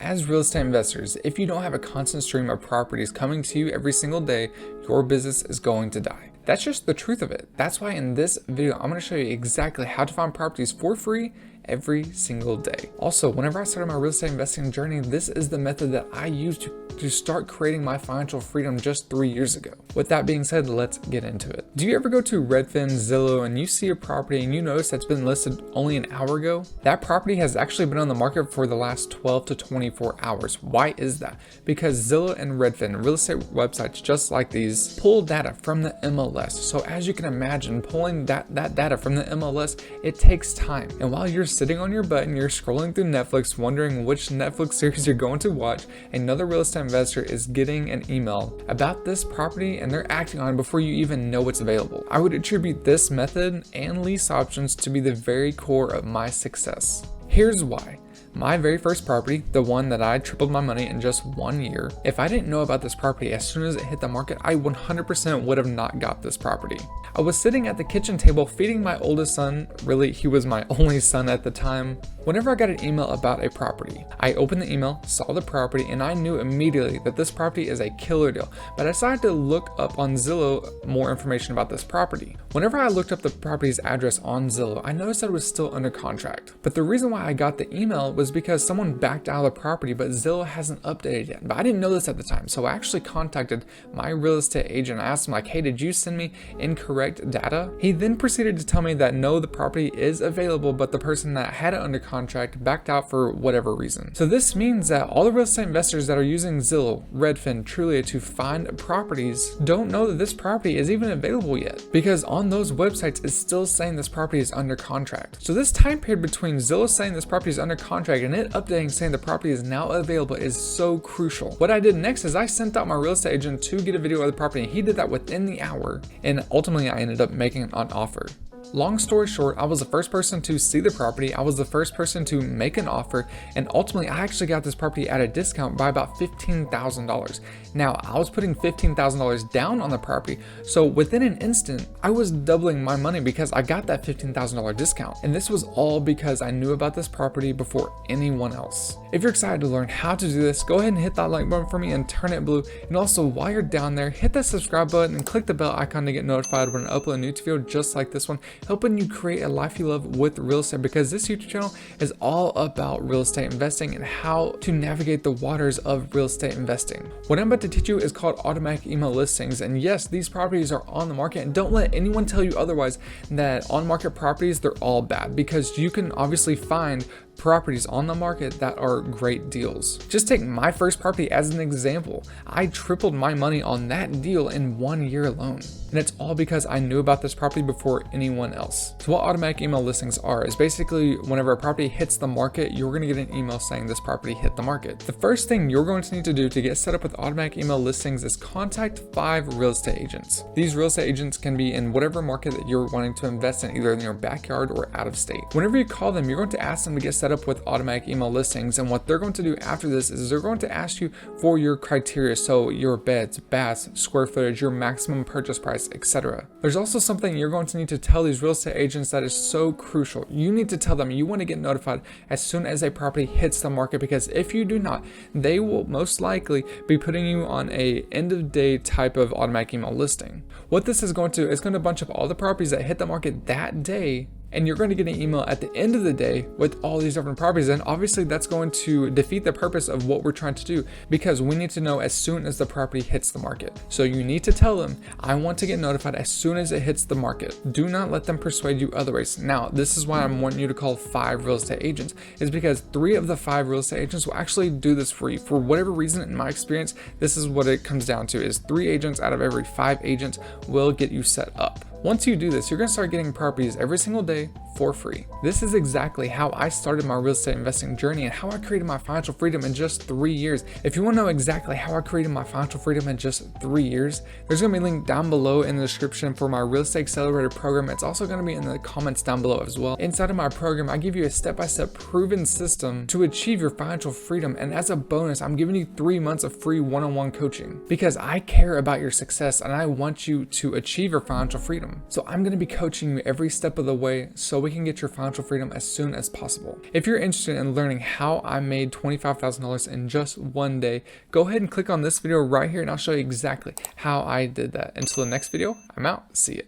As real estate investors, if you don't have a constant stream of properties coming to you every single day, your business is going to die. That's just the truth of it. That's why in this video, I'm going to show you exactly how to find properties for free every single day. Also, whenever I started my real estate investing journey, this is the method that I used to start creating my financial freedom just 3 years ago. With that being said, let's get into it. Do you ever go to Redfin, Zillow, and you see a property and you notice that's been listed only an hour ago? That property has actually been on the market for the last 12 to 24 hours. Why is that? Because Zillow and Redfin, real estate websites just like these, pull data from the MLS. So as you can imagine, pulling that data from the MLS, it takes time. And while you're sitting on your butt and you're scrolling through Netflix, wondering which Netflix series you're going to watch, another real estate investor is getting an email about this property and they're acting on it before you even know it's available. I would attribute this method and lease options to be the very core of my success. Here's why. My very first property, the one that I tripled my money in just 1 year, if I didn't know about this property as soon as it hit the market, I 100% would have not got this property. I was sitting at the kitchen table feeding my oldest son, really he was my only son at the time, whenever I got an email about a property. I opened the email, saw the property, and I knew immediately that this property is a killer deal, but I decided to look up on Zillow more information about this property. Whenever I looked up the property's address on Zillow, I noticed that it was still under contract. But the reason why I got the email was because someone backed out of the property, but Zillow hasn't updated yet. But I didn't know this at the time, so I actually contacted my real estate agent. I asked him like, hey, did you send me incorrect data? He then proceeded to tell me that no, the property is available, but the person that had it under contract backed out for whatever reason. So this means that all the real estate investors that are using Zillow, Redfin, Trulia to find properties don't know that this property is even available yet, because on those websites it's still saying this property is under contract. So this time period between Zillow saying this property is under contract and it updating saying the property is now available is so crucial. What I did next is I sent out my real estate agent to get a video of the property, and he did that within the hour, and ultimately I ended up making an offer. Long story short, I was the first person to see the property, I was the first person to make an offer, and ultimately I actually got this property at a discount by about $15,000. Now, I was putting $15,000 down on the property, so within an instant, I was doubling my money because I got that $15,000 discount. And this was all because I knew about this property before anyone else. If you're excited to learn how to do this, go ahead and hit that like button for me and turn it blue. And also, while you're down there, hit that subscribe button and click the bell icon to get notified when I upload a new video just like this one, helping you create a life you love with real estate, because this YouTube channel is all about real estate investing and how to navigate the waters of real estate investing. What I'm about to teach you is called automatic email listings. And yes, these properties are on the market, and don't let anyone tell you otherwise that on market properties, they're all bad, because you can obviously find properties on the market that are great deals. Just take my first property as an example. I tripled my money on that deal in 1 year alone. And it's all because I knew about this property before anyone else. So what automatic email listings are is basically whenever a property hits the market, you're going to get an email saying this property hit the market. The first thing you're going to need to do to get set up with automatic email listings is contact 5 real estate agents. These real estate agents can be in whatever market that you're wanting to invest in, either in your backyard or out of state. Whenever you call them, you're going to ask them to get set up with automatic email listings, and what they're going to do after this is they're going to ask you for your criteria, so your beds, baths, square footage, your maximum purchase price, etc. There's also something you're going to need to tell these real estate agents that is so crucial. You need to tell them you want to get notified as soon as a property hits the market, because if you do not, they will most likely be putting you on a end of day type of automatic email listing. What this is going to do is going to bunch up all the properties that hit the market that day, and you're going to get an email at the end of the day with all these different properties. And obviously that's going to defeat the purpose of what we're trying to do, because we need to know as soon as the property hits the market. So you need to tell them, I want to get notified as soon as it hits the market. Do not let them persuade you otherwise. Now, this is why I'm wanting you to call 5 real estate agents, is because 3 of the 5 real estate agents will actually do this for you. For whatever reason, in my experience, this is what it comes down to, is 3 agents out of every 5 agents will get you set up. Once you do this, you're going to start getting properties every single day for free. This is exactly how I started my real estate investing journey and how I created my financial freedom in just 3 years. If you want to know exactly how I created my financial freedom in just 3 years, there's going to be a link down below in the description for my Real Estate Accelerator program. It's also going to be in the comments down below as well. Inside of my program, I give you a step-by-step proven system to achieve your financial freedom. And as a bonus, I'm giving you 3 months of free one-on-one coaching, because I care about your success and I want you to achieve your financial freedom. So I'm going to be coaching you every step of the way so we we can get your financial freedom as soon as possible. If you're interested in learning how I made $25,000 in just one day, go ahead and click on this video right here and I'll show you exactly how I did that. Until the next video, I'm out. See ya.